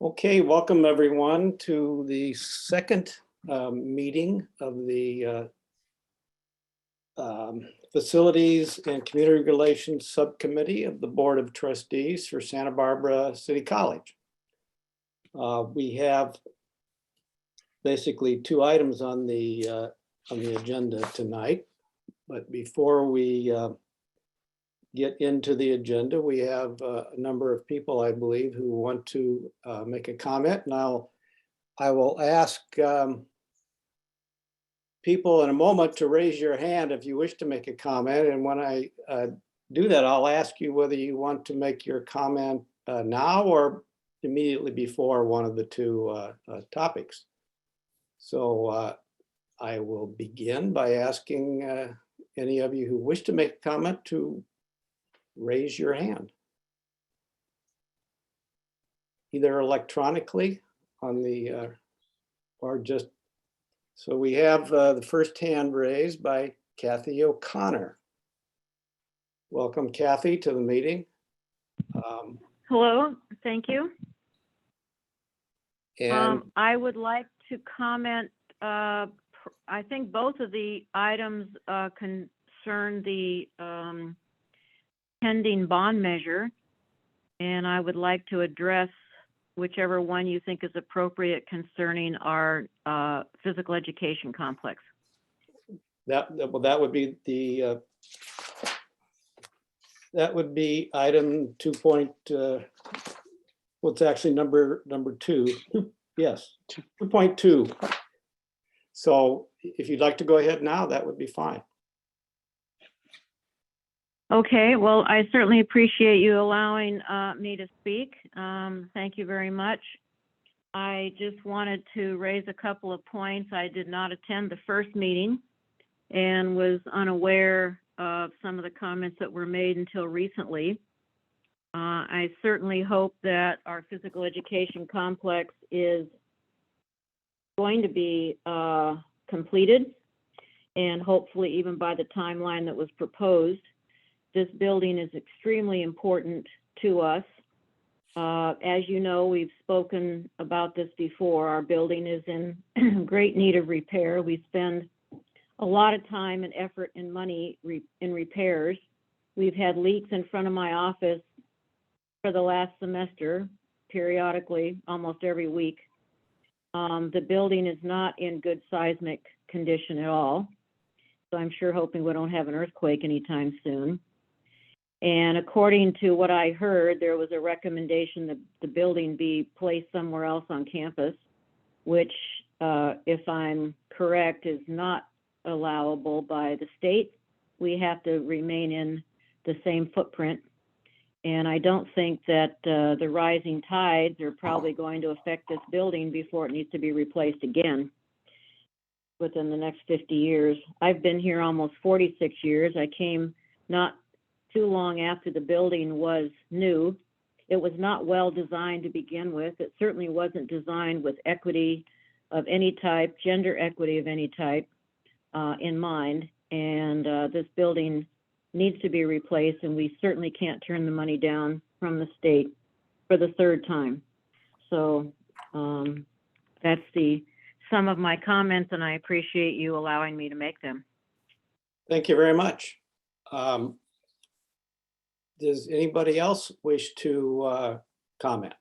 Okay, welcome everyone to the second meeting of the Facilities and Community Relations Subcommittee of the Board of Trustees for Santa Barbara City College. We have basically two items on the agenda tonight, but before we get into the agenda, we have a number of people, I believe, who want to make a comment. And I will ask people in a moment to raise your hand if you wish to make a comment. And when I do that, I'll ask you whether you want to make your comment now or immediately before one of the two topics. So I will begin by asking any of you who wish to make a comment to raise your hand. Either electronically on the, or just, so we have the first hand raised by Kathy O'Connor. Welcome, Kathy, to the meeting. Hello, thank you. And I would like to comment, I think both of the items concern the pending bond measure, and I would like to address whichever one you think is appropriate concerning our physical education complex. that would be the that would be item 2. Well, it's actually number 2. Yes, 2.2. So if you'd like to go ahead now, that would be fine. Okay, well, I certainly appreciate you allowing me to speak. Thank you very much. I just wanted to raise a couple of points. I did not attend the first meeting and was unaware of some of the comments that were made until recently. I certainly hope that our physical education complex is going to be completed, and hopefully even by the timeline that was proposed. This building is extremely important to us. As you know, we've spoken about this before. Our building is in great need of repair. We spend a lot of time and effort and money in repairs. We've had leaks in front of my office for the last semester, periodically, almost every week. The building is not in good seismic condition at all. So I'm sure hoping we don't have an earthquake anytime soon. And according to what I heard, there was a recommendation that the building be placed somewhere else on campus, which, if I'm correct, is not allowable by the state. We have to remain in the same footprint. And I don't think that the rising tides are probably going to affect this building before it needs to be replaced again within the next 50 years. I've been here almost 46 years. I came not too long after the building was new. It was not well designed to begin with. It certainly wasn't designed with equity of any type, gender equity of any type in mind. And this building needs to be replaced, and we certainly can't turn the money down from the state for the third time. So that's the sum of my comments, and I appreciate you allowing me to make them. Thank you very much. Does anybody else wish to comment?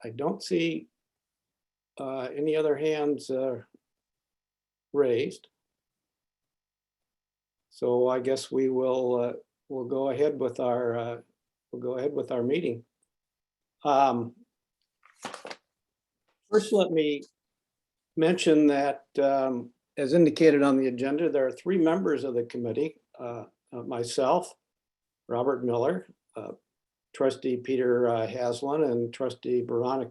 I don't see any other hands raised. So I guess we will we'll go ahead with our meeting. First, let me mention that as indicated on the agenda, there are 3 members of the committee, myself, Robert Miller, Trustee Peter Haslund, and Trustee Veronica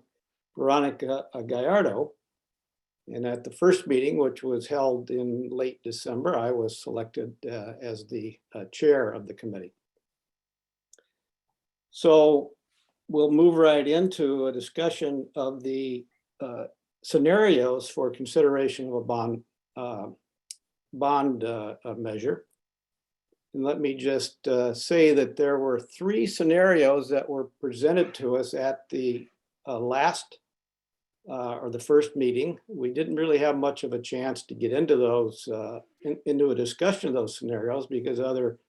Gallardo. And at the first meeting, which was held in late December, I was selected as the chair of the committee. So we'll move right into a discussion of the scenarios for consideration of a bond measure. And let me just say that there were 3 scenarios that were presented to us at the last or the first meeting. We didn't really have much of a chance to get into those, into a discussion of those scenarios because other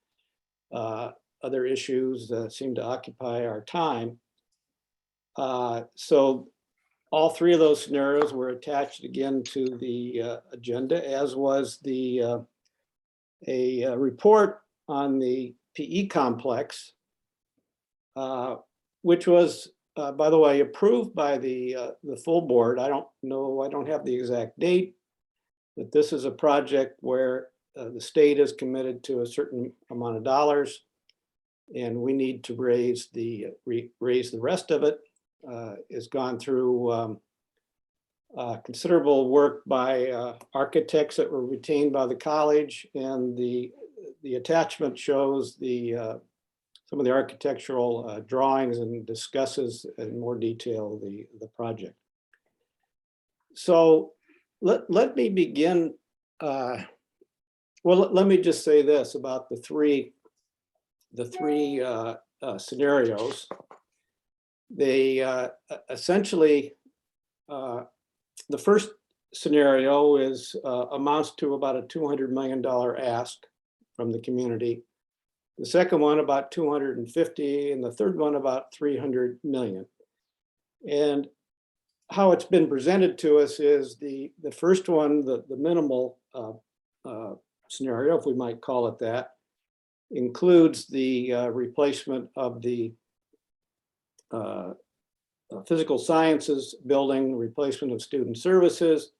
issues seem to occupy our time. So all 3 of those scenarios were attached again to the agenda, as was a report on the PE complex, which was, by the way, approved by the full board. I don't know, I don't have the exact date, but this is a project where the state is committed to a certain amount of dollars, and we need to raise the rest of it. It's gone through considerable work by architects that were retained by the college, and the attachment shows some of the architectural drawings and discusses in more detail the project. So let me begin. Well, let me just say this about the three scenarios. They essentially, the first scenario is amounts to about a $200 million ask from the community. The second one about 250, and the third one about 300 million. And how it's been presented to us is the first one, the minimal scenario, if we might call it that, includes the replacement of the physical sciences building, replacement of student services,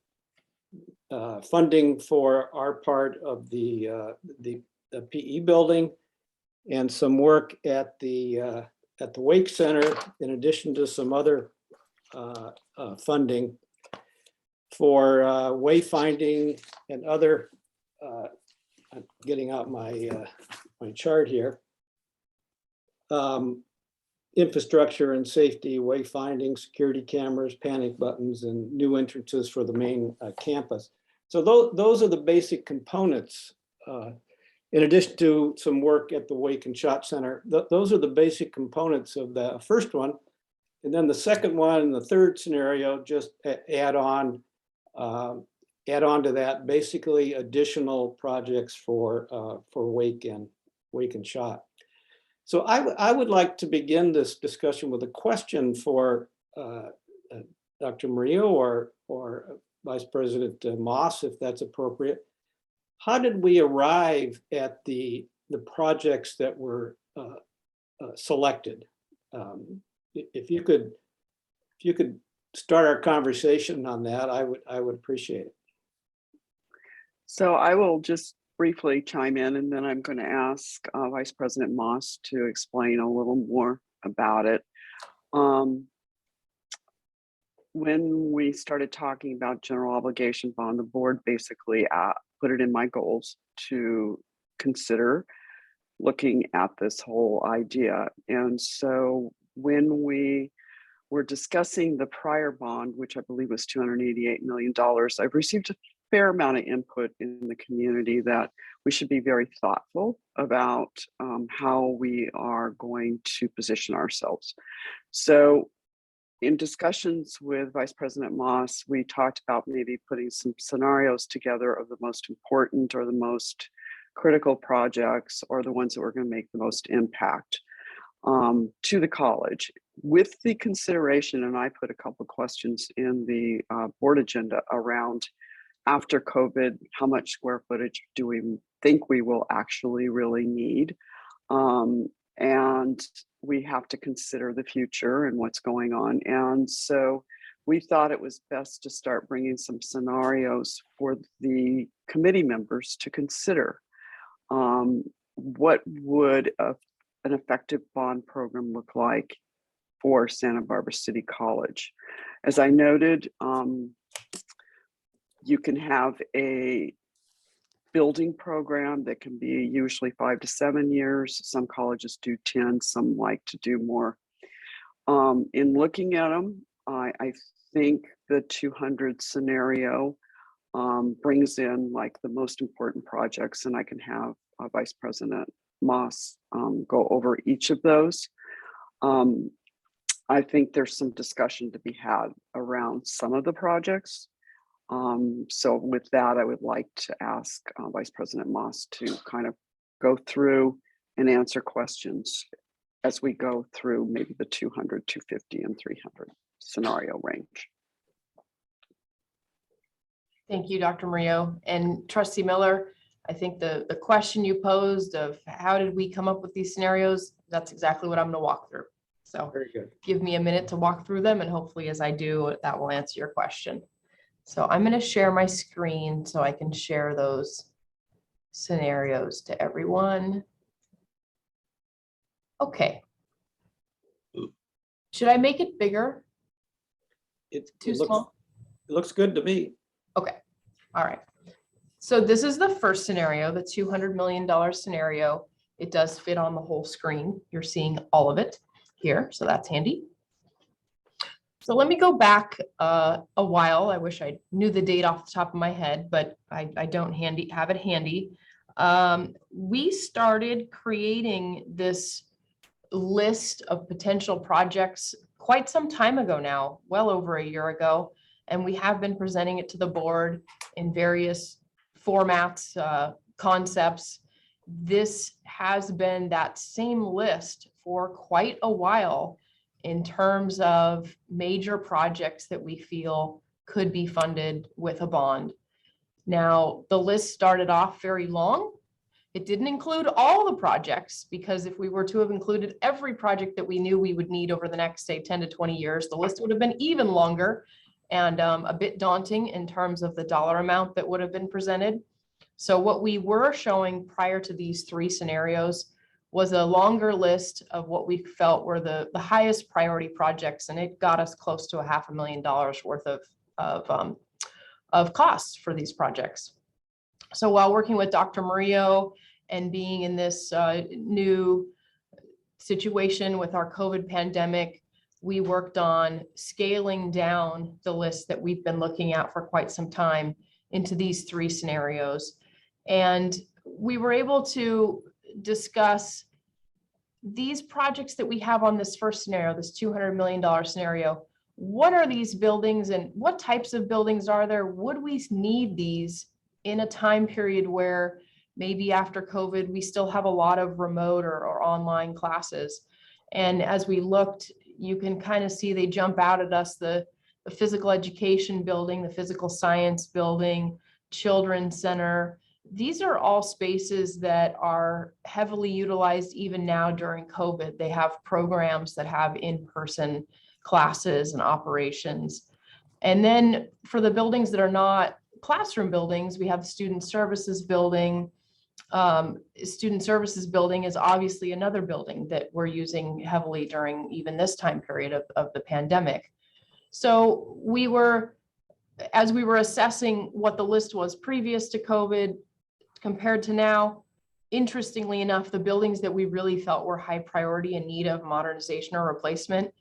funding for our part of the PE building, and some work at the Wake Center, in addition to some other funding for wayfinding and other. I'm getting out my chart here. Infrastructure and safety, wayfinding, security cameras, panic buttons, and new entrances for the main campus. So those are the basic components. In addition to some work at the Wake and Shot Center, those are the basic components of the first one. And then the second one and the third scenario just add on to that, basically additional projects for Wake and Shot. So I would like to begin this discussion with a question for Dr. Murillo or Vice President Moss, if that's appropriate. How did we arrive at the projects that were selected? If you could start our conversation on that, I would appreciate it. So I will just briefly chime in, and then I'm going to ask Vice President Moss to explain a little more about it. When we started talking about general obligation bond, the board basically put it in my goals to consider looking at this whole idea. And so when we were discussing the prior bond, which I believe was $288 million, I've received a fair amount of input in the community that we should be very thoughtful about how we are going to position ourselves. So in discussions with Vice President Moss, we talked about maybe putting some scenarios together of the most important or the most critical projects, or the ones that were going to make the most impact to the college, with the consideration, and I put a couple of questions in the board agenda around, after COVID, how much square footage do we think we will actually really need? And we have to consider the future and what's going on. And so we thought it was best to start bringing some scenarios for the committee members to consider. What would an effective bond program look like for Santa Barbara City College? As I noted, you can have a building program that can be usually 5 to 7 years. Some colleges do 10, some like to do more. In looking at them, I think the 200 scenario brings in like the most important projects, and I can have Vice President Moss go over each of those. I think there's some discussion to be had around some of the projects. So with that, I would like to ask Vice President Moss to kind of go through and answer questions as we go through maybe the 200, 250, and 300 scenario range. Thank you, Dr. Murillo. And Trustee Miller, I think the question you posed of how did we come up with these scenarios, that's exactly what I'm going to walk through. So Very good. give me a minute to walk through them, and hopefully as I do, that will answer your question. So I'm going to share my screen so I can share those scenarios to everyone. Okay. Should I make it bigger? Too small? It looks good to me. Okay, all right. So this is the first scenario, the $200 million scenario. It does fit on the whole screen. You're seeing all of it here, so that's handy. So let me go back a while. I wish I knew the date off the top of my head, but I don't have it handy. We started creating this list of potential projects quite some time ago now, well over a year ago. And we have been presenting it to the board in various formats, concepts. This has been that same list for quite a while in terms of major projects that we feel could be funded with a bond. Now, the list started off very long. It didn't include all the projects, because if we were to have included every project that we knew we would need over the next, say, 10 to 20 years, the list would have been even longer and a bit daunting in terms of the dollar amount that would have been presented. So what we were showing prior to these three scenarios was a longer list of what we felt were the highest priority projects, and it got us close to $500,000 worth of costs for these projects. So while working with Dr. Murillo and being in this new situation with our COVID pandemic, we worked on scaling down the list that we've been looking at for quite some time into these three scenarios. And we were able to discuss these projects that we have on this first scenario, this $200 million scenario. What are these buildings and what types of buildings are there? Would we need these in a time period where maybe after COVID, we still have a lot of remote or online classes? And as we looked, you can kind of see they jump out at us, the physical education building, the physical science building, children's center. These are all spaces that are heavily utilized even now during COVID. They have programs that have in-person classes and operations. And then for the buildings that are not classroom buildings, we have the student services building. Student services building is obviously another building that we're using heavily during even this time period of the pandemic. So as we were assessing what the list was previous to COVID compared to now, interestingly enough, the buildings that we really felt were high priority in need of modernization or replacement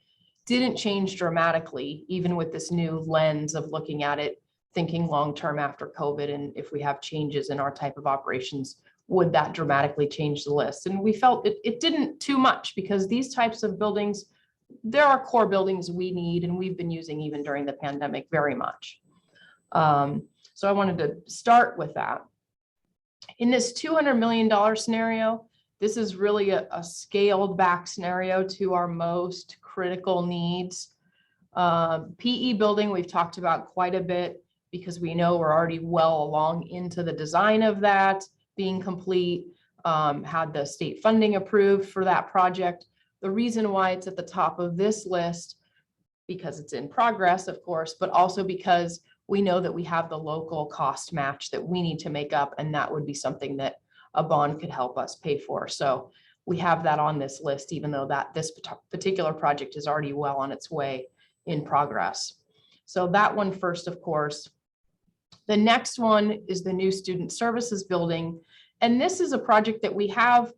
didn't change dramatically, even with this new lens of looking at it, thinking long-term after COVID, and if we have changes in our type of operations, would that dramatically change the list? And we felt it didn't too much, because these types of buildings, there are core buildings we need and we've been using even during the pandemic very much. So I wanted to start with that. In this $200 million scenario, this is really a scaled back scenario to our most critical needs. PE building, we've talked about quite a bit because we know we're already well along into the design of that being complete, had the state funding approved for that project. The reason why it's at the top of this list, because it's in progress, of course, but also because we know that we have the local cost match that we need to make up, and that would be something that a bond could help us pay for. So we have that on this list, even though this particular project is already well on its way in progress. So that one first, of course. The next one is the new student services building. And this is a project that we have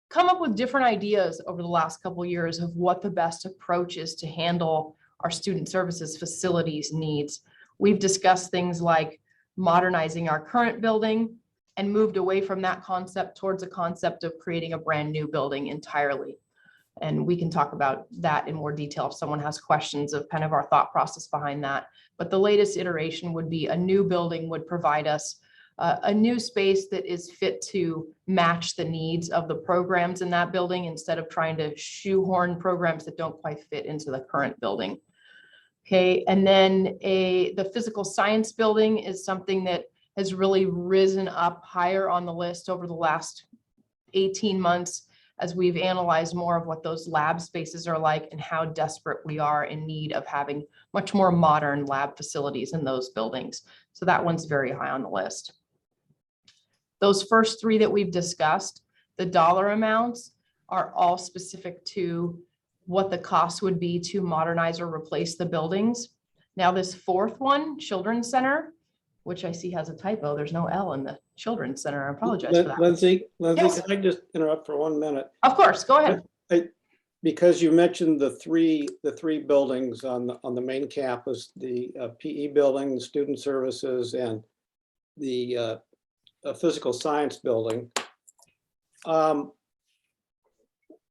come up with different ideas over the last couple of years of what the best approach is to handle our student services facilities needs. We've discussed things like modernizing our current building, and moved away from that concept towards a concept of creating a brand new building entirely. And we can talk about that in more detail if someone has questions of kind of our thought process behind that. But the latest iteration would be a new building would provide us a new space that is fit to match the needs of the programs in that building instead of trying to shoehorn programs that don't quite fit into the current building. Okay, and then the physical science building is something that has really risen up higher on the list over the last 18 months as we've analyzed more of what those lab spaces are like and how desperate we are in need of having much more modern lab facilities in those buildings. So that one's very high on the list. Those first three that we've discussed, the dollar amounts are all specific to what the cost would be to modernize or replace the buildings. Now this fourth one, Children's Center, which I see has a typo. There's no L in the Children's Center. I apologize for that. Lindsay, Yes. can I just interrupt for 1 minute? Of course, go ahead. Because you mentioned the three buildings on the main campus, the PE building, the student services, and the physical science building.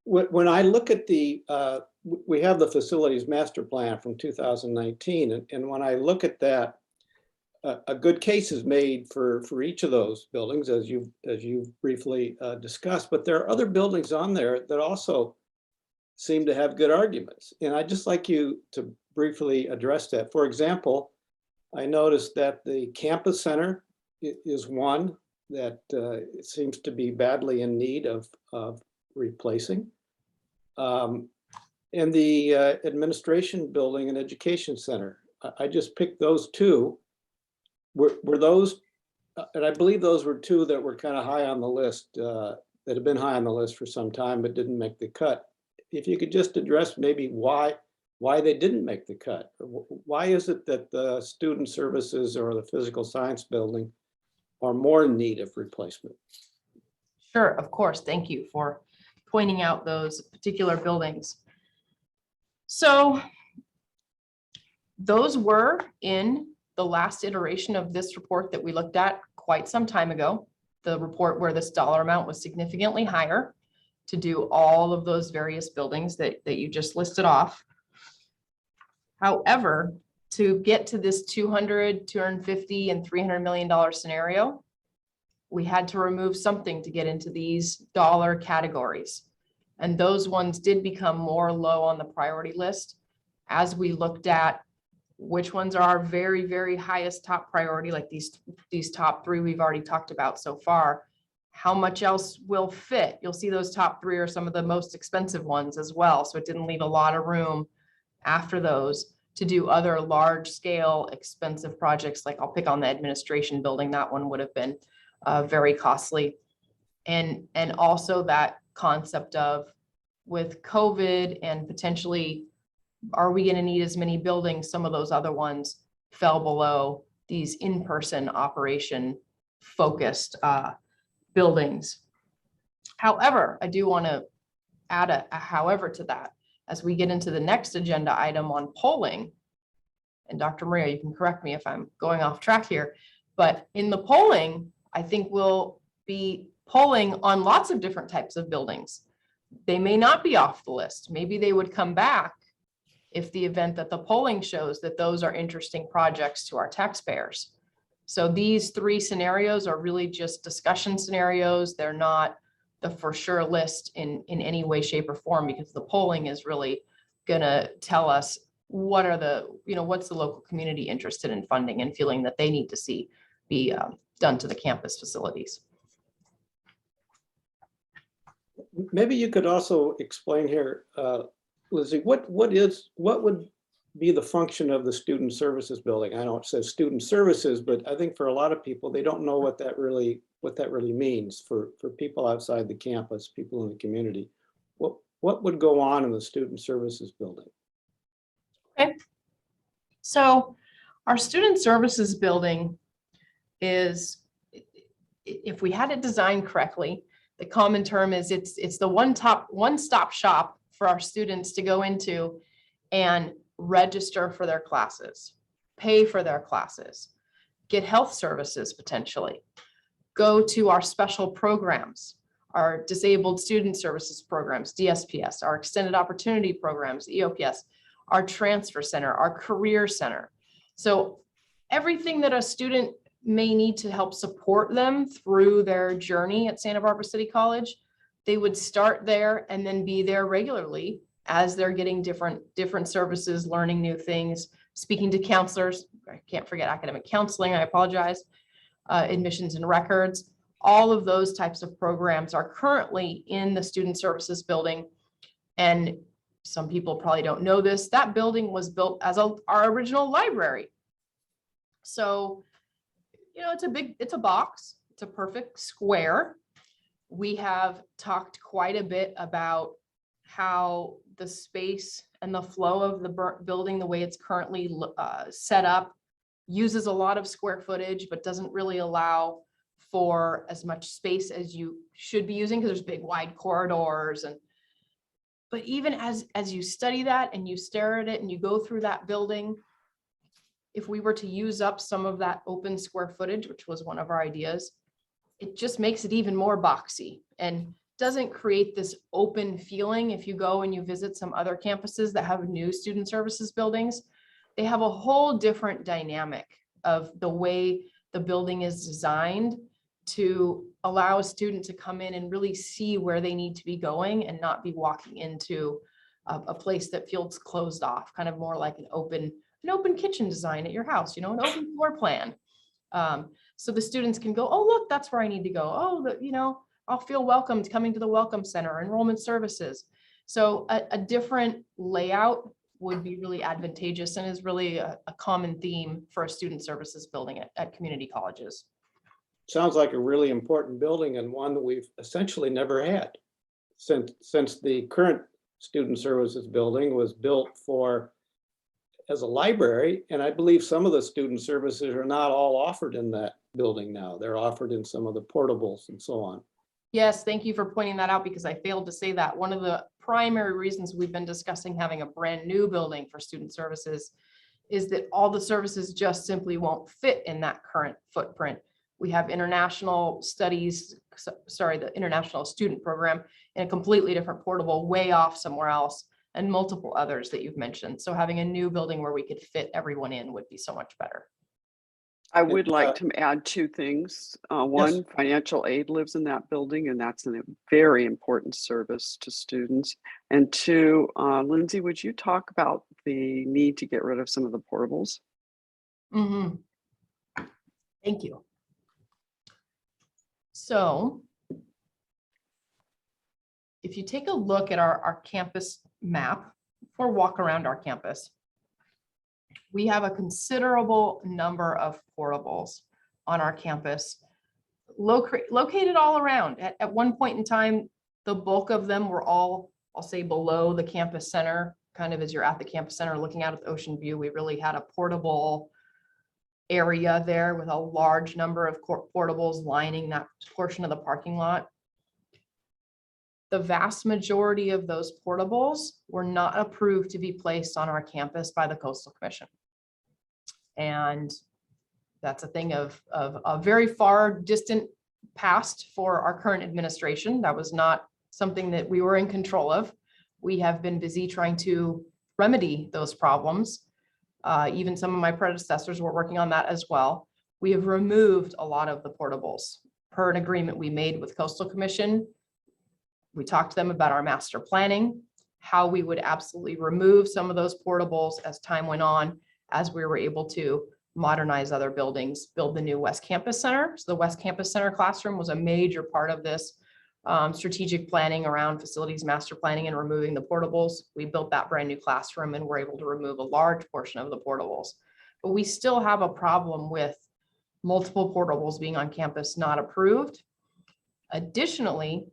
When I look at we have the facilities master plan from 2019, and when I look at that, a good case is made for each of those buildings, as you briefly discussed. But there are other buildings on there that also seem to have good arguments, and I'd just like you to briefly address that. For example, I noticed that the campus center is one that seems to be badly in need of replacing. And the administration building and education center. I just picked those two. Were those, and I believe those were two that were kind of high on the list, that have been high on the list for some time, but didn't make the cut. If you could just address maybe why they didn't make the cut. Why is it that the student services or the physical science building are more in need of replacement? Sure, of course. Thank you for pointing out those particular buildings. So those were in the last iteration of this report that we looked at quite some time ago, the report where this dollar amount was significantly higher to do all of those various buildings that you just listed off. However, to get to this 200, 250, and $300 million scenario, we had to remove something to get into these dollar categories. And those ones did become more low on the priority list as we looked at which ones are our very, very highest top priority, like these top three we've already talked about so far. How much else will fit? You'll see those top three are some of the most expensive ones as well. So it didn't leave a lot of room after those to do other large scale expensive projects. Like I'll pick on the administration building. That one would have been very costly. And also that concept of with COVID and potentially, are we going to need as many buildings? Some of those other ones fell below these in-person operation focused buildings. However, I do want to add a however to that as we get into the next agenda item on polling. And Dr. Maria, you can correct me if I'm going off track here, but in the polling, I think we'll be polling on lots of different types of buildings. They may not be off the list. Maybe they would come back if the event that the polling shows that those are interesting projects to our taxpayers. So these three scenarios are really just discussion scenarios. They're not the for sure list in any way, shape, or form, because the polling is really gonna tell us what are the, what's the local community interested in funding and feeling that they need to see be done to the campus facilities. Maybe you could also explain here, Lizzie, what would be the function of the student services building? I know it says student services, but I think for a lot of people, they don't know what that really means for people outside the campus, people in the community. What would go on in the student services building? Okay. So our student services building is, if we had it designed correctly, the common term is it's the one-stop shop for our students to go into and register for their classes, pay for their classes, get health services potentially, go to our special programs, our disabled student services programs, DSPS, our extended opportunity programs, EOPS, our transfer center, our career center. So everything that a student may need to help support them through their journey at Santa Barbara City College, they would start there and then be there regularly as they're getting different services, learning new things, speaking to counselors. I can't forget academic counseling, I apologize. Admissions and records. All of those types of programs are currently in the Student Services building. And some people probably don't know this, that building was built as our original library. So, you know, it's a box, it's a perfect square. We have talked quite a bit about how the space and the flow of the building, the way it's currently set up, uses a lot of square footage, but doesn't really allow for as much space as you should be using, because there's big wide corridors. But even as you study that and you stare at it and you go through that building, if we were to use up some of that open square footage, which was one of our ideas, it just makes it even more boxy and doesn't create this open feeling. If you go and you visit some other campuses that have new student services buildings, they have a whole different dynamic of the way the building is designed to allow a student to come in and really see where they need to be going and not be walking into a place that feels closed off, kind of more like an open kitchen design at your house, you know, an open floor plan. So the students can go, oh, look, that's where I need to go. Oh, you know, I'll feel welcomed coming to the Welcome Center, enrollment services. So a different layout would be really advantageous and is really a common theme for a student services building at community colleges. Sounds like a really important building and one that we've essentially never had since the current student services building was built as a library. And I believe some of the student services are not all offered in that building now. They're offered in some of the portables and so on. Yes, thank you for pointing that out, because I failed to say that. One of the primary reasons we've been discussing having a brand new building for student services is that all the services just simply won't fit in that current footprint. We have international studies, the international student program in a completely different portable way off somewhere else, and multiple others that you've mentioned. So having a new building where we could fit everyone in would be so much better. I would like to add two things. One, financial aid lives in that building, and that's a very important service to students. And two, Lindsay, would you talk about the need to get rid of some of the portables? Mm-hmm. Thank you. So if you take a look at our campus map or walk around our campus, we have a considerable number of portables on our campus, located all around. At one point in time, the bulk of them were all, I'll say, below the campus center. Kind of as you're at the campus center looking out at the ocean view, we really had a portable area there with a large number of portables lining that portion of the parking lot. The vast majority of those portables were not approved to be placed on our campus by the Coastal Commission. And that's a thing of a very far distant past for our current administration. That was not something that we were in control of. We have been busy trying to remedy those problems. Even some of my predecessors were working on that as well. We have removed a lot of the portables per an agreement we made with Coastal Commission. We talked to them about our master planning, how we would absolutely remove some of those portables as time went on, as we were able to modernize other buildings, build the new West Campus Center. So the West Campus Center classroom was a major part of this strategic planning around facilities master planning and removing the portables. We built that brand new classroom and were able to remove a large portion of the portables. But we still have a problem with multiple portables being on campus not approved. Additionally,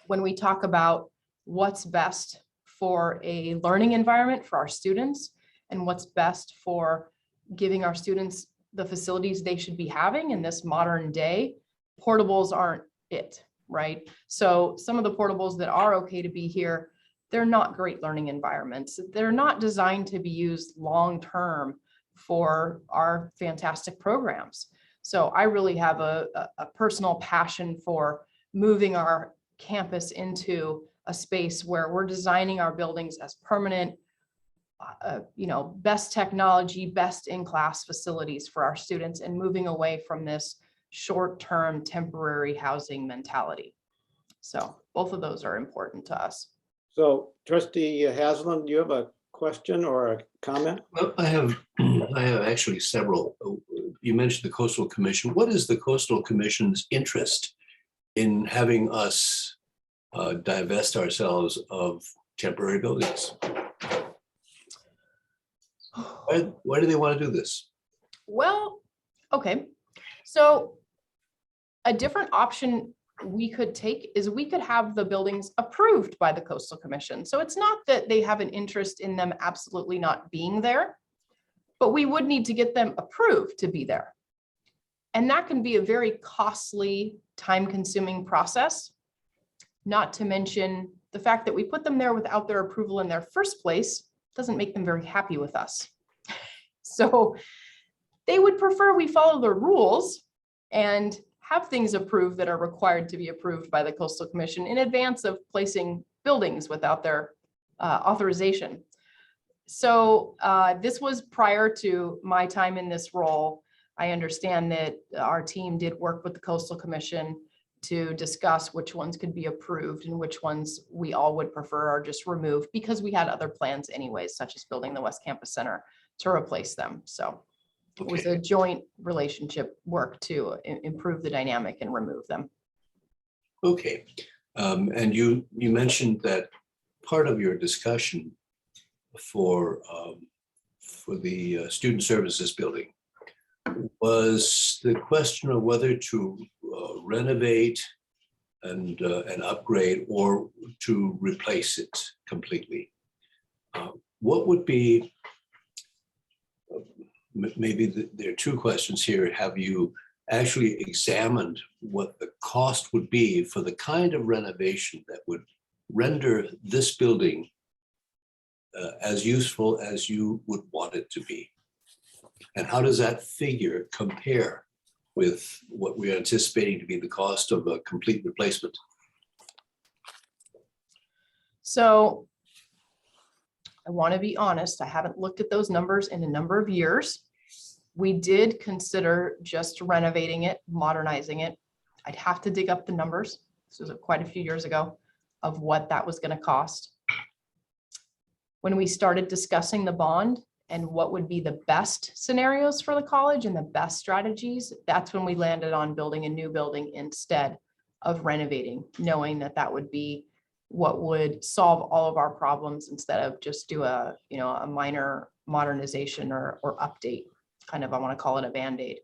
when we talk about what's best for a learning environment for our students and what's best for giving our students the facilities they should be having in this modern day, portables aren't it, right? So some of the portables that are okay to be here, they're not great learning environments. They're not designed to be used long-term for our fantastic programs. So I really have a personal passion for moving our campus into a space where we're designing our buildings as permanent, best technology, best in-class facilities for our students, and moving away from this short-term temporary housing mentality. So both of those are important to us. So trustee Haslam, do you have a question or a comment? Well, I have actually several. You mentioned the Coastal Commission. What is the Coastal Commission's interest in having us divest ourselves of temporary buildings? Why do they want to do this? Well, okay. So a different option we could take is we could have the buildings approved by the Coastal Commission. So it's not that they have an interest in them absolutely not being there, but we would need to get them approved to be there. And that can be a very costly, time-consuming process, not to mention the fact that we put them there without their approval in their first place doesn't make them very happy with us. So they would prefer we follow the rules and have things approved that are required to be approved by the Coastal Commission in advance of placing buildings without their authorization. So this was prior to my time in this role. I understand that our team did work with the Coastal Commission to discuss which ones could be approved and which ones we all would prefer are just removed, because we had other plans anyways, such as building the West Campus Center to replace them. So it was a joint relationship work to improve the dynamic and remove them. Okay. And you mentioned that part of your discussion for the student services building was the question of whether to renovate and upgrade or to replace it completely. What would be, maybe there are two questions here. Have you actually examined what the cost would be for the kind of renovation that would render this building as useful as you would want it to be? And how does that figure compare with what we're anticipating to be the cost of a complete replacement? So I want to be honest, I haven't looked at those numbers in a number of years. We did consider just renovating it, modernizing it. I'd have to dig up the numbers. This was quite a few years ago of what that was going to cost. When we started discussing the bond and what would be the best scenarios for the college and the best strategies, that's when we landed on building a new building instead of renovating, knowing that that would be what would solve all of our problems instead of just do a minor modernization or update. Kind of, I want to call it a Band-Aid.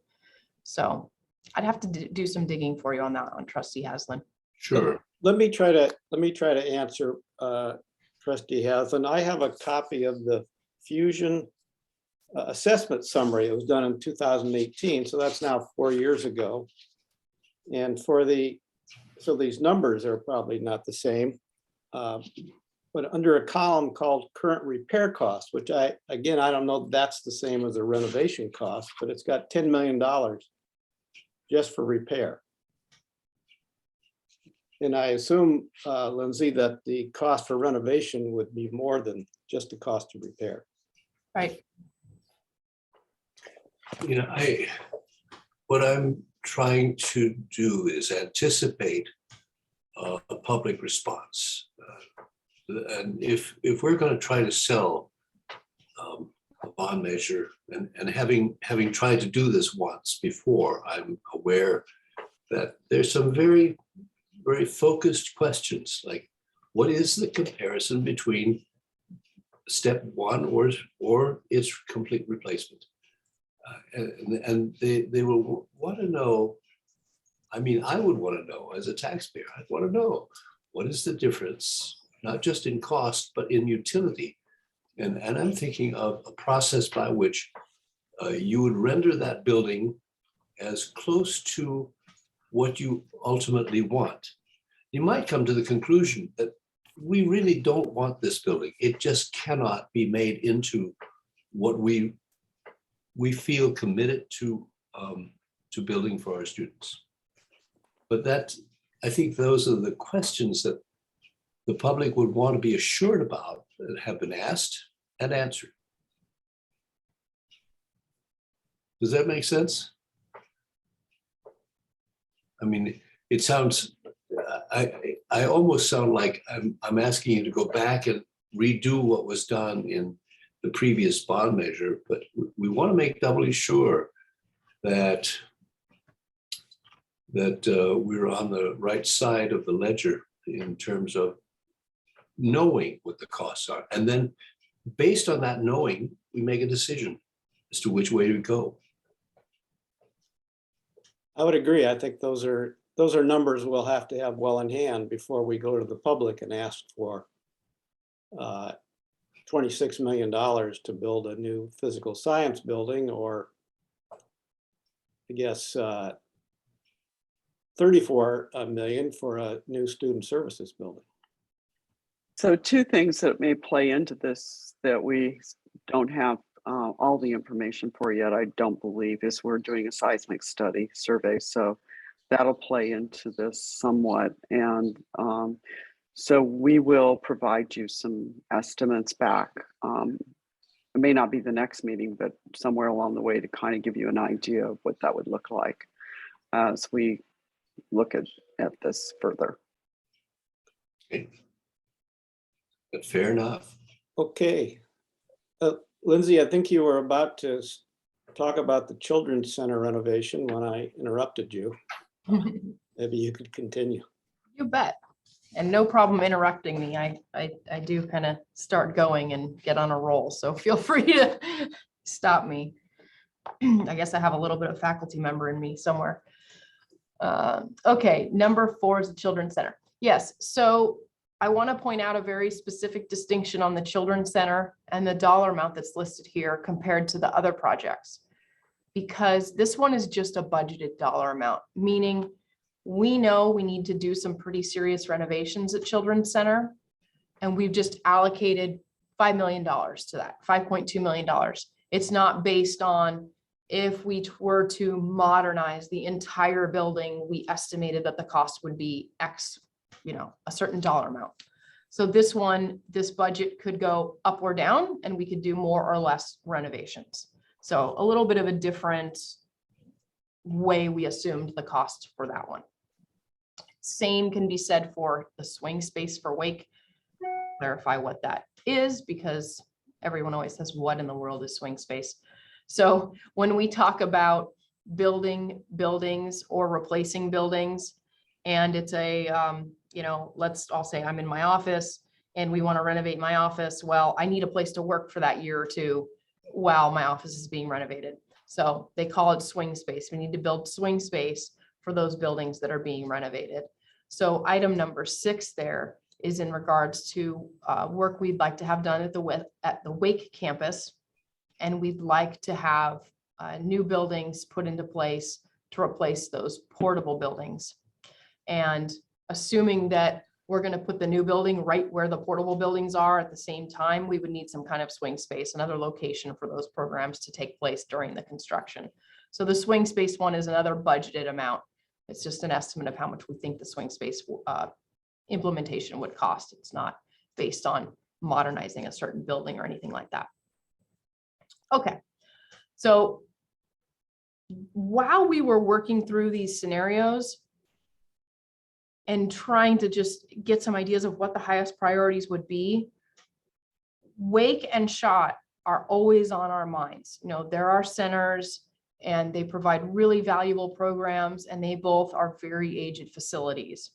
So I'd have to do some digging for you on that one, Trustee Haslam. Sure. Let me try to answer Trustee Haslam. I have a copy of the Fusion assessment summary. It was done in 2018, so that's now 4 years ago. And so these numbers are probably not the same, but under a column called current repair costs, which I don't know if that's the same as a renovation cost, but it's got $10 million just for repair. And I assume, Lindsay, that the cost for renovation would be more than just the cost of repair. Right. What I'm trying to do is anticipate a public response. And if we're going to try to sell a bond measure, and having tried to do this once before, I'm aware that there's some very, very focused questions, like what is the comparison between step one or its complete replacement? And they will want to know, I mean, I would want to know as a taxpayer, I'd want to know what is the difference, not just in cost, but in utility. And I'm thinking of a process by which you would render that building as close to what you ultimately want. You might come to the conclusion that we really don't want this building. It just cannot be made into what we feel committed to to building for our students. But I think those are the questions that the public would want to be assured about that have been asked and answered. Does that make sense? I mean, it sounds, I almost sound like I'm asking you to go back and redo what was done in the previous bond measure, but we want to make doubly sure that we're on the right side of the ledger in terms of knowing what the costs are. And then based on that knowing, we make a decision as to which way to go. I would agree. I think those are numbers we'll have to have well in hand before we go to the public and ask for $26 million to build a new physical science building, or I guess 34 million for a new student services building. So two things that may play into this that we don't have all the information for yet, I don't believe, is we're doing a seismic study survey. So that'll play into this somewhat. And so we will provide you some estimates back. It may not be the next meeting, but somewhere along the way to kind of give you an idea of what that would look like as we look at this further. Okay. But fair enough. Okay. Lindsay, I think you were about to talk about the Children's Center renovation when I interrupted you. Maybe you could continue. You bet. And no problem interrupting me. I do kind of start going and get on a roll, so feel free to stop me. I guess I have a little bit of faculty member in me somewhere. Okay, number 4 is the Children's Center. Yes, so I want to point out a very specific distinction on the Children's Center and the dollar amount that's listed here compared to the other projects. Because this one is just a budgeted dollar amount, meaning we know we need to do some pretty serious renovations at Children's Center, and we've just allocated $5 million to that, $5.2 million. It's not based on if we were to modernize the entire building, we estimated that the cost would be X, a certain dollar amount. So this budget could go up or down, and we could do more or less renovations. So a little bit of a different way we assumed the cost for that one. Same can be said for the swing space for Wake. Clarify what that is, because everyone always says, what in the world is swing space? So when we talk about building buildings or replacing buildings, and it's a, I'll say I'm in my office and we want to renovate my office. Well, I need a place to work for that year or two while my office is being renovated. So they call it swing space. We need to build swing space for those buildings that are being renovated. So item number 6 there is in regards to work we'd like to have done at the Wake campus. And we'd like to have new buildings put into place to replace those portable buildings. And assuming that we're going to put the new building right where the portable buildings are at the same time, we would need some kind of swing space, another location for those programs to take place during the construction. So the swing space one is another budgeted amount. It's just an estimate of how much we think the swing space implementation would cost. It's not based on modernizing a certain building or anything like that. Okay, so while we were working through these scenarios and trying to just get some ideas of what the highest priorities would be, Wake and SHOT are always on our minds. There are centers and they provide really valuable programs, and they both are very aged facilities.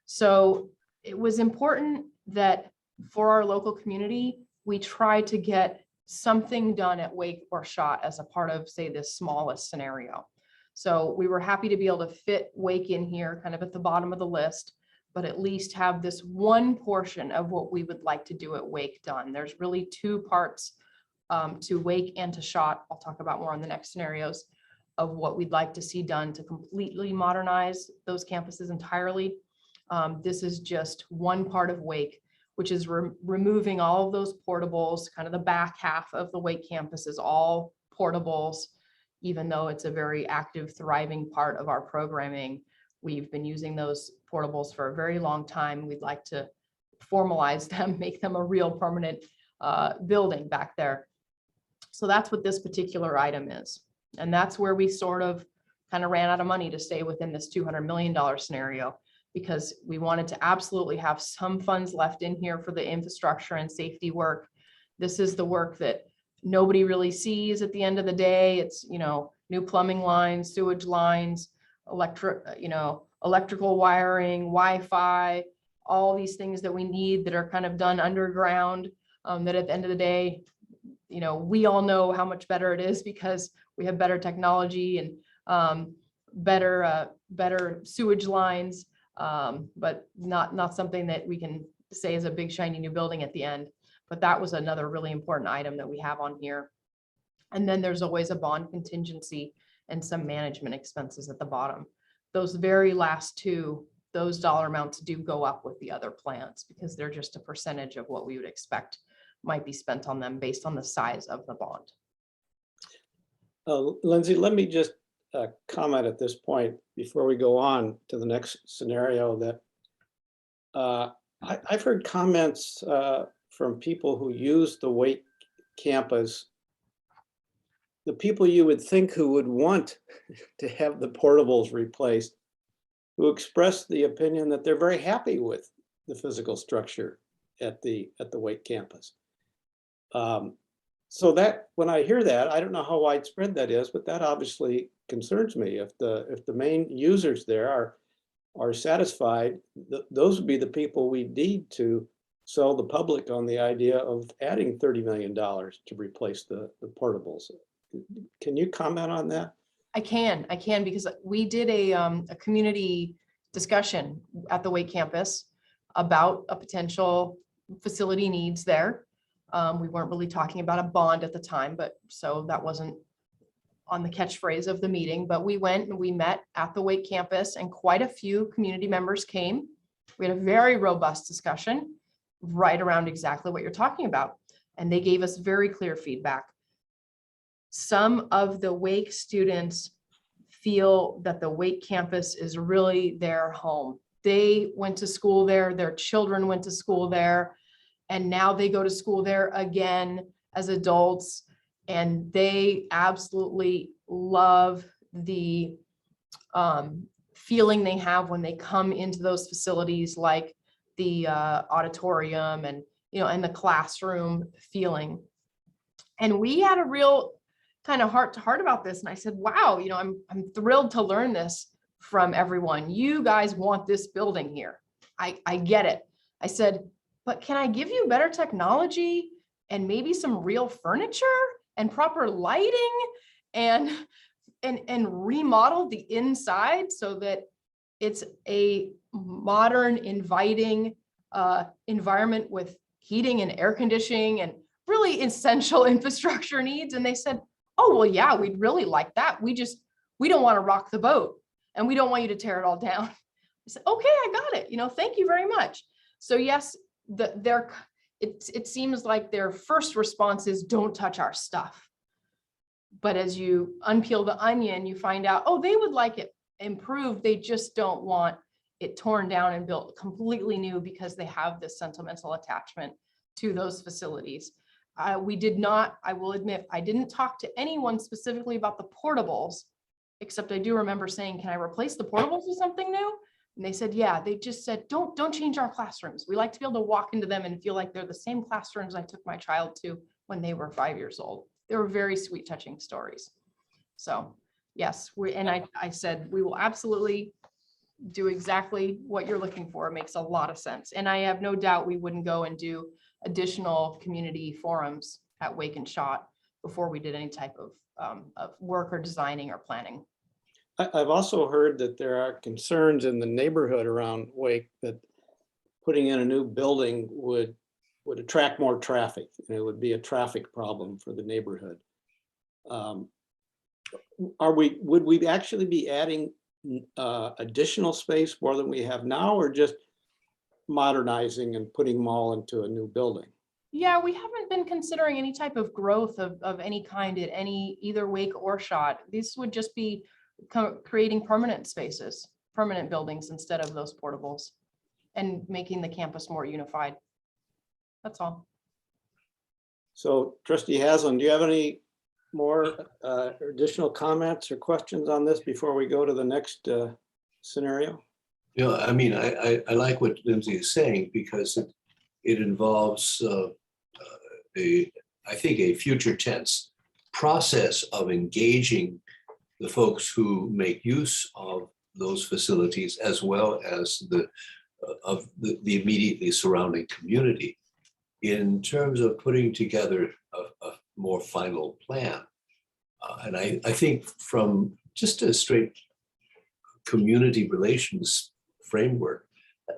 So it was important that for our local community, we try to get something done at Wake or SHOT as a part of, say, this smallest scenario. So we were happy to be able to fit Wake in here kind of at the bottom of the list, but at least have this one portion of what we would like to do at Wake done. There's really 2 parts to Wake and to SHOT. I'll talk about more on the next scenarios of what we'd like to see done to completely modernize those campuses entirely. This is just one part of Wake, which is removing all of those portables. Kind of the back half of the Wake campus is all portables. even though it's a very active, thriving part of our programming. We've been using those portables for a very long time. We'd like to formalize them, make them a real permanent building back there. So that's what this particular item is. And that's where we sort of kind of ran out of money to stay within this $200 million scenario, because we wanted to absolutely have some funds left in here for the infrastructure and safety work. This is the work that nobody really sees at the end of the day. It's, you know, new plumbing lines, sewage lines, electrical wiring, Wi-Fi, all these things that we need that are kind of done underground, that at the end of the day, you know, we all know how much better it is because we have better technology and better sewage lines, but not something that we can say is a big shiny new building at the end. But that was another really important item that we have on here. And then there's always a bond contingency and some management expenses at the bottom. Those very last two, those dollar amounts do go up with the other plans because they're just a percentage of what we would expect might be spent on them based on the size of the bond. Lindsay, let me just comment at this point before we go on to the next scenario that I've heard comments from people who use the Wake campus, the people you would think who would want to have the portables replaced, who expressed the opinion that they're very happy with the physical structure at the Wake campus. So that when I hear that, I don't know how widespread that is, but that obviously concerns me. If the main users there are satisfied, those would be the people we need to sell the public on the idea of adding $30 million to replace the portables. Can you comment on that? I can because we did a community discussion at the Wake campus about a potential facility needs there. We weren't really talking about a bond at the time, but so that wasn't on the catchphrase of the meeting, but we went and we met at the Wake campus and quite a few community members came. We had a very robust discussion right around exactly what you're talking about. And they gave us very clear feedback. Some of the Wake students feel that the Wake campus is really their home. They went to school there, their children went to school there, and now they go to school there again as adults, and they absolutely love the feeling they have when they come into those facilities, like the auditorium and, you know, and the classroom feeling. And we had a real kind of heart to heart about this. And I said, wow, you know, I'm thrilled to learn this from everyone. You guys want this building here. I get it. I said, but can I give you better technology and maybe some real furniture and proper lighting and remodel the inside so that it's a modern, inviting environment with heating and air conditioning and really essential infrastructure needs? And they said, oh, well, yeah, we'd really like that. We don't want to rock the boat and we don't want you to tear it all down. I said, okay, I got it. You know, thank you very much. So yes, it seems like their first response is don't touch our stuff. But as you unpeel the onion, you find out, oh, they would like it improved. They just don't want it torn down and built completely new because they have this sentimental attachment to those facilities. We did not, I will admit, I didn't talk to anyone specifically about the portables, except I do remember saying, can I replace the portables with something new? And they said, yeah. They just said, don't change our classrooms. We like to be able to walk into them and feel like they're the same classrooms I took my child to when they were 5 years old. They were very sweet, touching stories. So yes, I said, we will absolutely do exactly what you're looking for. It makes a lot of sense. And I have no doubt we wouldn't go and do additional community forums at Wake and Schott before we did any type of work or designing or planning. I've also heard that there are concerns in the neighborhood around Wake that putting in a new building would attract more traffic, and it would be a traffic problem for the neighborhood. Would we actually be adding additional space more than we have now, or just modernizing and putting them all into a new building? Yeah, we haven't been considering any type of growth of any kind at any either Wake or Shot. This would just be creating permanent spaces, permanent buildings instead of those portables and making the campus more unified. That's all. So trustee Haslam, do you have any more additional comments or questions on this before we go to the next scenario? You know, I mean, I like what Lindsay is saying because it involves I think a future tense process of engaging the folks who make use of those facilities as well as the immediately surrounding community in terms of putting together a more final plan. And I think from just a straight community relations framework,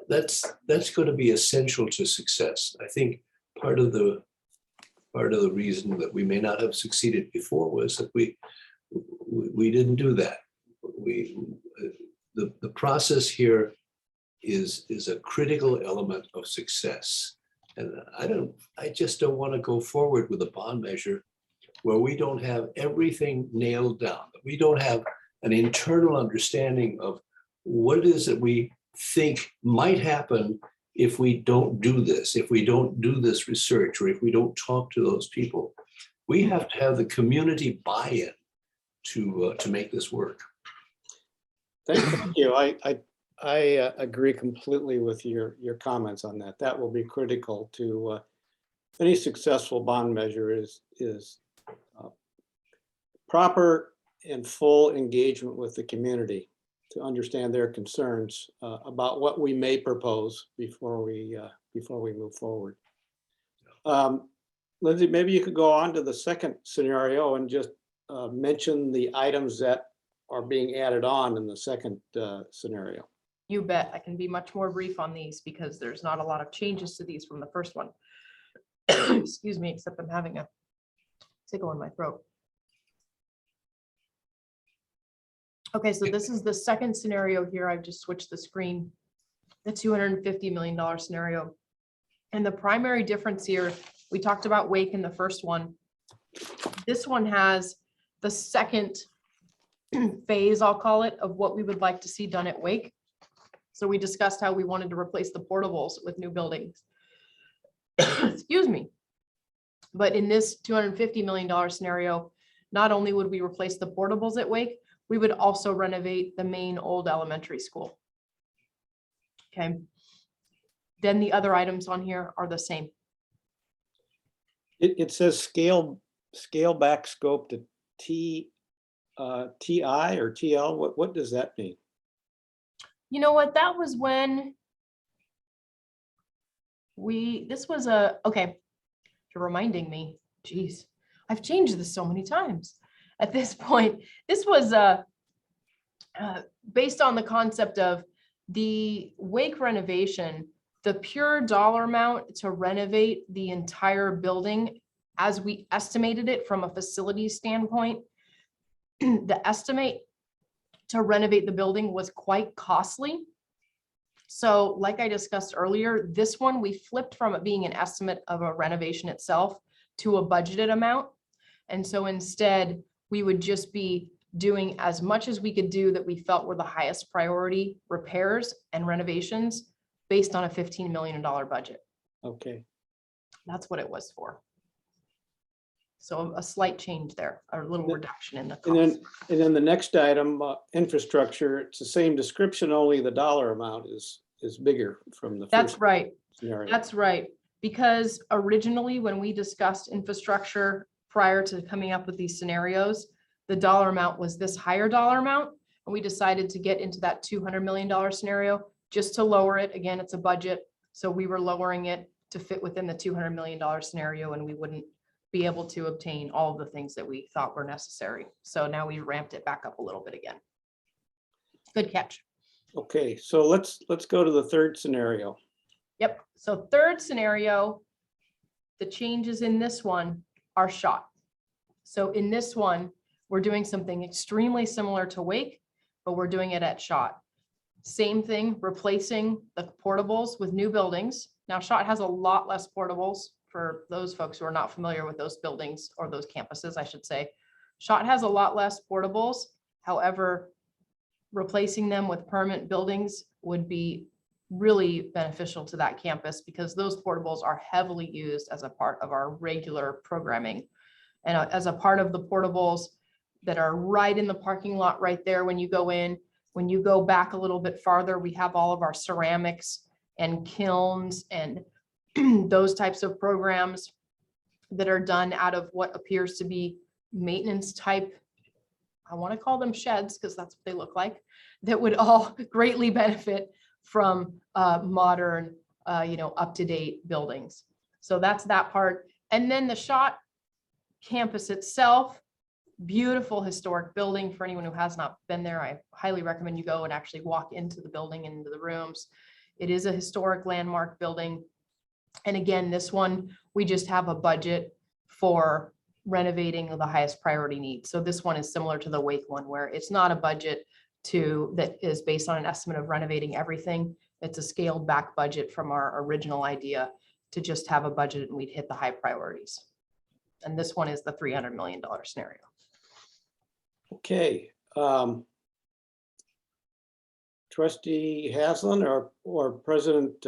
that's going to be essential to success. I think part of the reason that we may not have succeeded before was that we didn't do that. The process here is a critical element of success. And I just don't want to go forward with a bond measure where we don't have everything nailed down, that we don't have an internal understanding of what it is that we think might happen if we don't do this, if we don't do this research, or if we don't talk to those people. We have to have the community buy-in to make this work. Thank you. I agree completely with your comments on that. That will be critical to any successful bond measure is proper and full engagement with the community to understand their concerns about what we may propose before we move forward. Lindsay, maybe you could go on to the second scenario and just mention the items that are being added on in the second scenario. You bet. I can be much more brief on these because there's not a lot of changes to these from the first one. Excuse me, except I'm having a tickle in my throat. Okay, so this is the second scenario here. I've just switched the screen, the $250 million scenario. And the primary difference here, we talked about Wake in the first one. This one has the second phase, I'll call it, of what we would like to see done at Wake. So we discussed how we wanted to replace the portables with new buildings. Excuse me. But in this $250 million scenario, not only would we replace the portables at Wake, we would also renovate the main old elementary school. Okay. Then the other items on here are the same. It says scale back scope to TI or TL. What does that mean? You know what? That was when this was okay. You're reminding me, geez, I've changed this so many times. At this point, this was based on the concept of the Wake renovation, the pure dollar amount to renovate the entire building as we estimated it from a facility standpoint. The estimate to renovate the building was quite costly. So like I discussed earlier, this one we flipped from it being an estimate of a renovation itself to a budgeted amount. And so instead, we would just be doing as much as we could do that we felt were the highest priority repairs and renovations based on a $15 million budget. Okay. That's what it was for. So a slight change there, a little reduction in the And cost. then the next item, infrastructure, it's the same description, only the dollar amount is bigger from the That's first right. scenario. That's right. Because originally when we discussed infrastructure prior to coming up with these scenarios, the dollar amount was this higher dollar amount. And we decided to get into that $200 million scenario just to lower it. Again, it's a budget. So we were lowering it to fit within the $200 million scenario, and we wouldn't be able to obtain all of the things that we thought were necessary. So now we ramped it back up a little bit again. Good catch. Okay, so let's go to the third scenario. Yep. So third scenario, the changes in this one are Shot. So in this one, we're doing something extremely similar to Wake, but we're doing it at Shot. Same thing, replacing the portables with new buildings. Now Shot has a lot less portables for those folks who are not familiar with those buildings or those campuses, I should say, Schott has a lot less portables. However, replacing them with permanent buildings would be really beneficial to that campus because those portables are heavily used as a part of our regular programming. And as a part of the portables that are right in the parking lot right there when you go in, when you go back a little bit farther, we have all of our ceramics and kilns and those types of programs that are done out of what appears to be maintenance type, I want to call them sheds because that's what they look like, that would all greatly benefit from modern, up-to-date buildings. So that's that part. And then the Schott campus itself, beautiful historic building. For anyone who has not been there, I highly recommend you go and actually walk into the building and into the rooms. It is a historic landmark building. And again, this one, we just have a budget for renovating the highest priority needs. So this one is similar to the Wake one, where it's not a budget that is based on an estimate of renovating everything. It's a scaled back budget from our original idea to just have a budget and we'd hit the high priorities. And this one is the $300 million scenario. Okay. Trustee Haslund or President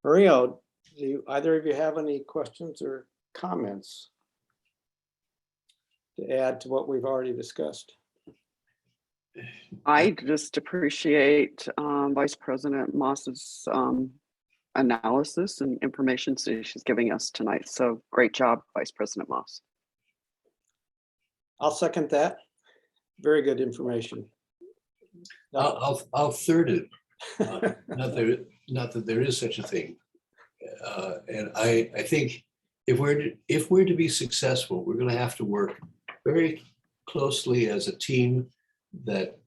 Murillo, do either of you have any questions or comments to add to what we've already discussed? I just appreciate Vice President Moss's analysis and information she's giving us tonight. So great job, Vice President Moss. I'll second that. Very good information. I'll third it. Not that there is such a thing. And I think if we're to be successful, we're going to have to work very closely as a team that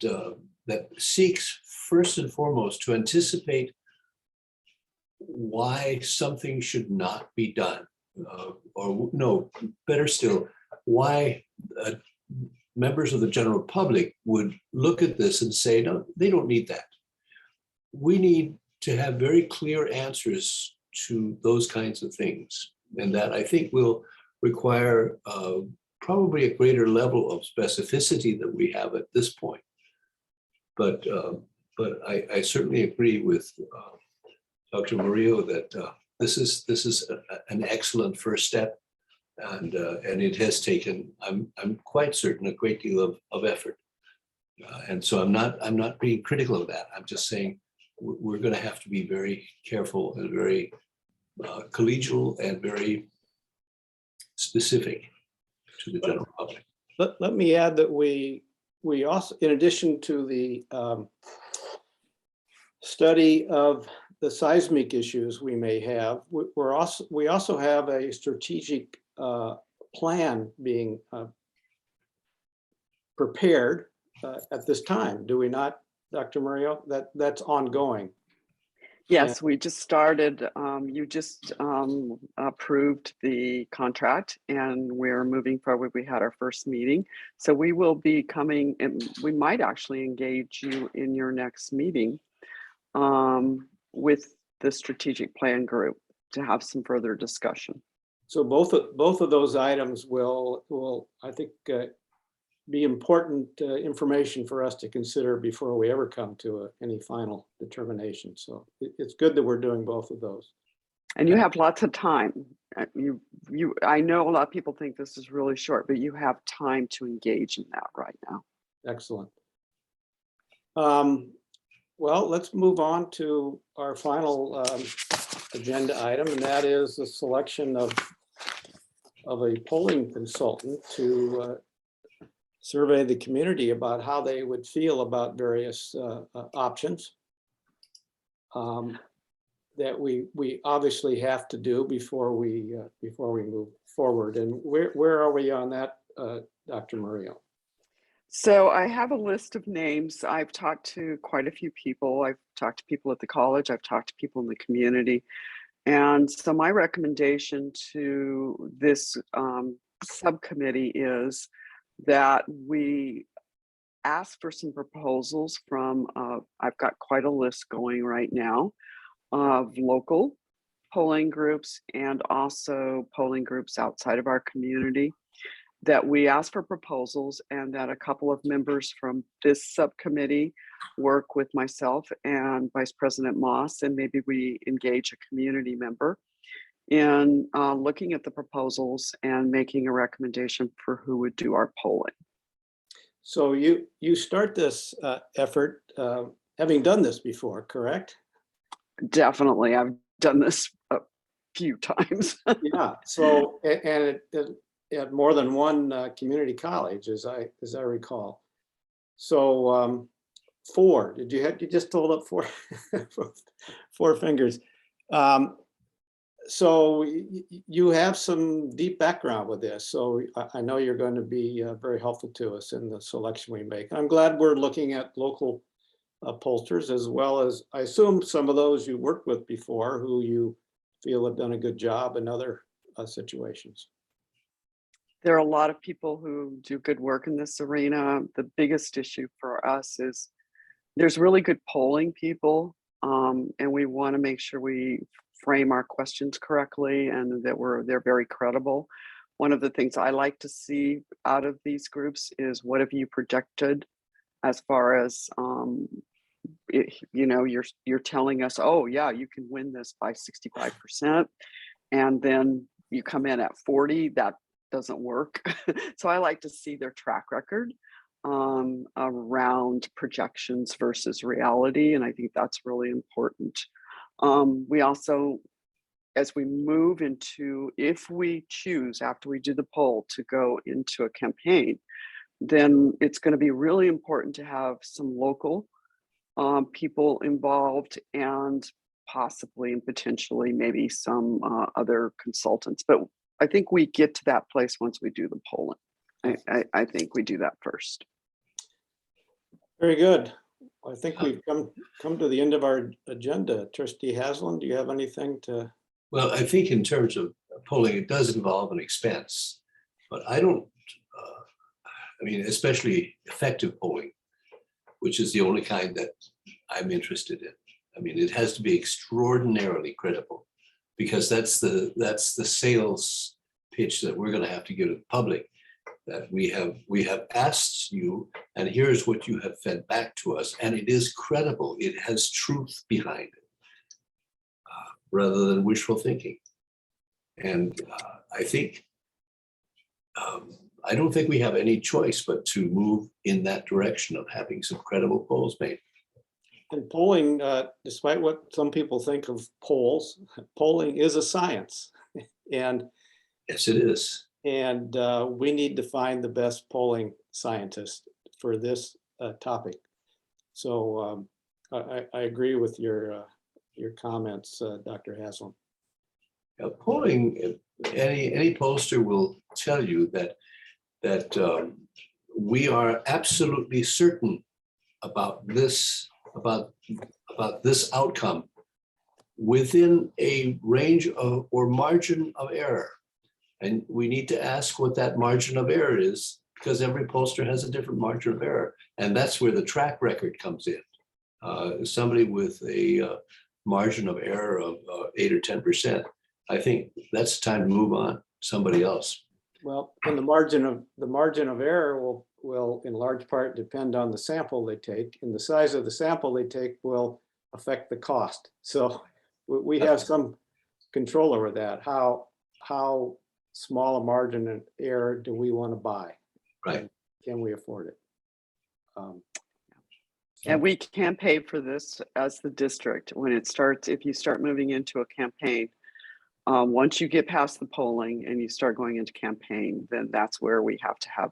seeks first and foremost to anticipate why something should not be done, or no, better still, why members of the general public would look at this and say, no, they don't need that. We need to have very clear answers to those kinds of things. And that I think will require probably a greater level of specificity than we have at this point. But I certainly agree with Dr. Murillo that this is an excellent first step. And it has taken, I'm quite certain, a great deal of effort. And so I'm not being critical of that. I'm just saying we're going to have to be very careful and very collegial and very specific to the general public. Let me add that we also, in addition to the study of the seismic issues we may have, we also have a strategic plan being prepared at this time. Do we not, Dr. Murillo? That's ongoing. Yes, we just started. You just approved the contract and we're moving forward. We had our first meeting. So we will be coming and we might actually engage you in your next meeting with the strategic plan group to have some further discussion. So both of those items will I think be important information for us to consider before we ever come to any final determination. So it's good that we're doing both of those. And you have lots of time. I know a lot of people think this is really short, but you have time to engage in that right now. Excellent. Well, let's move on to our final agenda item, and that is the selection of a polling consultant to survey the community about how they would feel about various options that we obviously have to do before we move forward. And where are we on that, Dr. Murillo? So I have a list of names. I've talked to quite a few people. I've talked to people at the college. I've talked to people in the community. And so my recommendation to this subcommittee is that we ask for some proposals from, I've got quite a list going right now of local polling groups and also polling groups outside of our community, that we ask for proposals and that a couple of members from this subcommittee work with myself and Vice President Moss, and maybe we engage a community member in looking at the proposals and making a recommendation for who would do our polling. So you start this effort having done this before, correct? Definitely, I've done this a few times. Yeah. So and at more than one community college, as I recall. So 4. Did you just hold up 4 4 fingers? So you have some deep background with this, so I know you're going to be very helpful to us in the selection we make. I'm glad we're looking at local pollsters, as well as, I assume, some of those you worked with before who you feel have done a good job in other situations. There are a lot of people who do good work in this arena. The biggest issue for us is there's really good polling people, and we want to make sure we frame our questions correctly and that they're very credible. One of the things I like to see out of these groups is, what have you projected as far as you're telling us, oh yeah, you can win this by 65%, and then you come in at 40, that doesn't work. So I like to see their track record around projections versus reality, and I think that's really important. We also, as we move into, if we choose after we do the poll to go into a campaign, then it's going to be really important to have some local people involved, and possibly and potentially maybe some other consultants. But I think we get to that place once we do the polling. I think we do that first. Very good. I think we've come to the end of our agenda. Trustee Haslam, do you have anything to? Well, I think in terms of polling, it does involve an expense, but I don't, I mean, especially effective polling, which is the only kind that I'm interested in. I mean, it has to be extraordinarily credible, because that's the sales pitch that we're going to have to give to the public, that we have asked you, and here's what you have fed back to us, and it is credible. It has truth behind it, rather than wishful thinking. And I think, I don't think we have any choice but to move in that direction of having some credible polls made. And polling, despite what some people think of polls, polling is a science. And Yes, it is. And we need to find the best polling scientist for this topic. So I agree with your comments, Dr. Haslam. Polling, any pollster will tell you that we are absolutely certain about this outcome within a range of or margin of error. And we need to ask what that margin of error is, because every pollster has a different margin of error. And that's where the track record comes in. Somebody with a margin of error of 8 or 10%, I think that's time to move on, somebody else. Well, and the margin of error will in large part depend on the sample they take, and the size of the sample they take will affect the cost. So we have some control over that. How small a margin of error do we want to buy? Right. Can we afford it? And we can pay for this as the district when it starts. If you start moving into a campaign, once you get past the polling and you start going into campaign, then that's where we have to have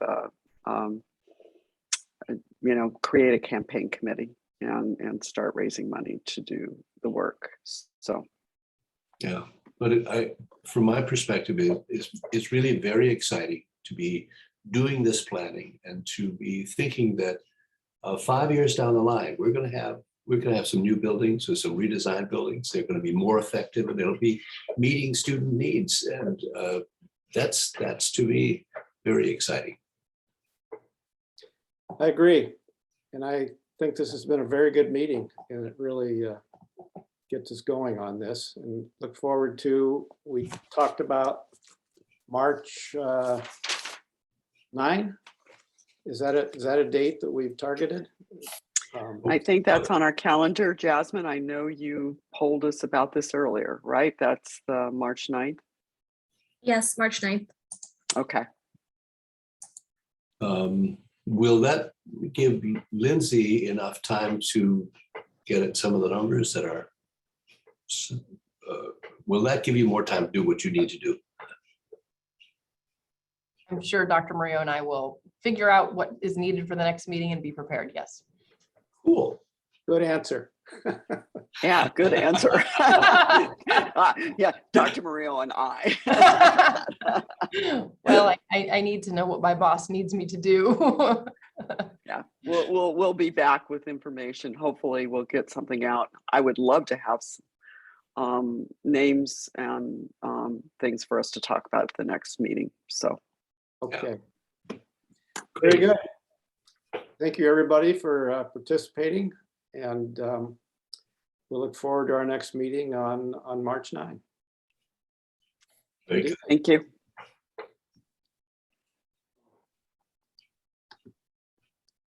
create a campaign committee and start raising money to do the work. So, yeah, but from my perspective, it's really very exciting to be doing this planning and to be thinking that 5 years down the line, we're going to have some new buildings or some redesigned buildings. They're going to be more effective, and it'll be meeting student needs. And that's to me very exciting. I agree. And I think this has been a very good meeting, and it really gets us going on this and look forward to, we talked about March 9. Is that a date that we've targeted? I think that's on our calendar. Jasmine, I know you polled us about this earlier, right? That's the March 9th. Yes, March 9th. Okay. Will that give Lindsay enough time to get at some of the numbers that are, will that give you more time to do what you need to do? I'm sure Dr. Murillo and I will figure out what is needed for the next meeting and be prepared. Yes. Cool. Good answer. Yeah, good answer. Yeah, Dr. Murillo and I. Well, I need to know what my boss needs me to do. Yeah, we'll be back with information. Hopefully we'll get something out. I would love to have some names and things for us to talk about at the next meeting. So, Okay. Very good. Thank you, everybody, for participating, and we'll look forward to our next meeting on March 9. Very good. thank you.